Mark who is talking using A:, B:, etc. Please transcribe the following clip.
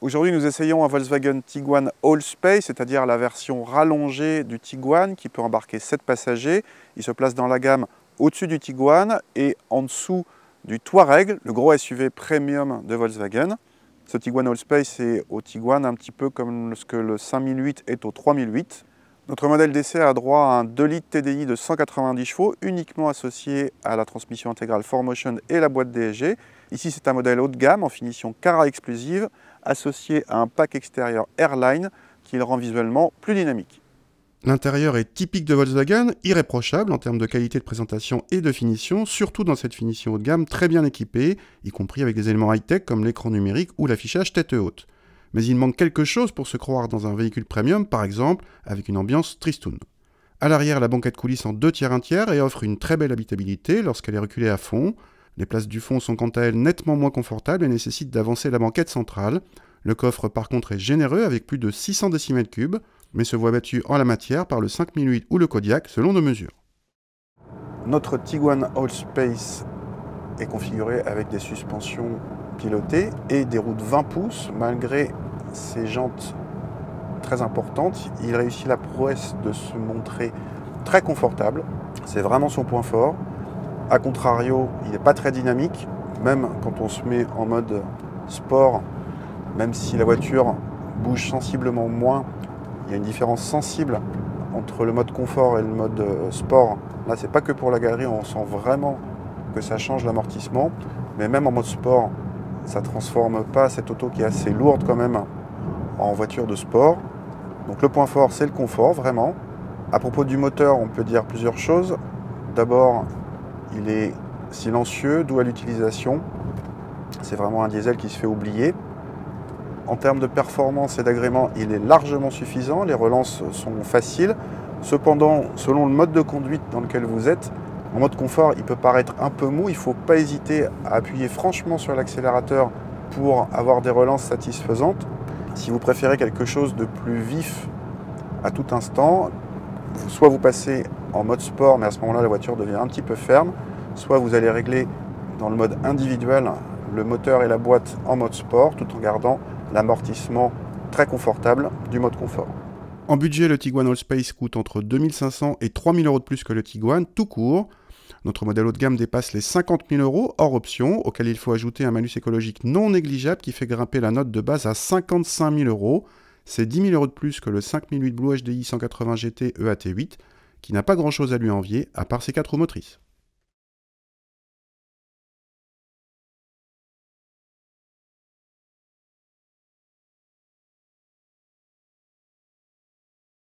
A: Aujourd'hui, nous essayons un Volkswagen Tiguan Allspace, c'est-à-dire la version rallongée du Tiguan qui peut embarquer 7 passagers. Il se place dans la gamme au-dessus du Tiguan et en dessous du Touareg, le gros SUV premium de Volkswagen. Ce Tiguan Allspace est au Tiguan un petit peu comme ce que le 5008 est au 3008. Notre modèle d'essai a droit à un 2 litres TDI de 190 chevaux, uniquement associé à la transmission intégrale 4Motion et la boîte DSG. Ici, c'est un modèle haut de gamme en finition Cara exclusive, associé à un pack extérieur Airline qui le rend visuellement plus dynamique.
B: L'intérieur est typique de Volkswagen, irréprochable en termes de qualité de présentation et de finition, surtout dans cette finition haut de gamme très bien équipée, y compris avec des éléments high-tech comme l'écran numérique ou l'affichage tête haute. Mais il manque quelque chose pour se croire dans un véhicule premium, par exemple, avec une ambiance tristoun. À l'arrière, la banquette coulisse en 2 tiers 1 tiers et offre une très belle habitabilité lorsqu'elle est reculée à fond. Les places du fond sont quant à elles nettement moins confortables et nécessitent d'avancer la banquette centrale. Le coffre par contre est généreux avec plus de 600 décimètres-cubes, mais se voit battu en la matière par le 5008 ou le Kodiaq selon nos mesures.
A: Notre Tiguan Allspace est configuré avec des suspensions pilotées et des roues de 20 pouces. Malgré ses jantes très importantes, il réussit la prouesse de se montrer très confortable. C'est vraiment son point fort. A contrario, il n'est pas très dynamique, même quand on se met en mode sport, même si la voiture bouge sensiblement moins, il y a une différence sensible entre le mode confort et le mode sport. Là, c'est pas que pour la galerie, on sent vraiment que ça change l'amortissement, mais même en mode sport, ça transforme pas cette auto qui est assez lourde quand même en voiture de sport. Donc le point fort, c'est le confort, vraiment. À propos du moteur, on peut dire plusieurs choses. D'abord, il est silencieux, doux à l'utilisation. C'est vraiment un diesel qui se fait oublier. En termes de performance et d'agrément, il est largement suffisant. Les relances sont faciles. Cependant, selon le mode de conduite dans lequel vous êtes, en mode confort, il peut paraître un peu mou. Il ne faut pas hésiter à appuyer franchement sur l'accélérateur pour avoir des relances satisfaisantes. Si vous préférez quelque chose de plus vif à tout instant, soit vous passez en mode sport, mais à ce moment-là, la voiture devient un petit peu ferme, soit vous allez régler dans le mode individuel le moteur et la boîte en mode sport, tout en gardant l'amortissement très confortable du mode confort.
B: En budget, le Tiguan Allspace coûte entre 2500 et 3000 euros de plus que le Tiguan, tout court. Notre modèle haut de gamme dépasse les 50 000 euros, hors option, auquel il faut ajouter un malus écologique non négligeable qui fait grimper la note de base à 55 000 euros. C'est 10 000 euros de plus que le 5008 Blue HDI 180 GT EAT8, qui n'a pas grand chose à lui envier, à part ses 4 roues motrices.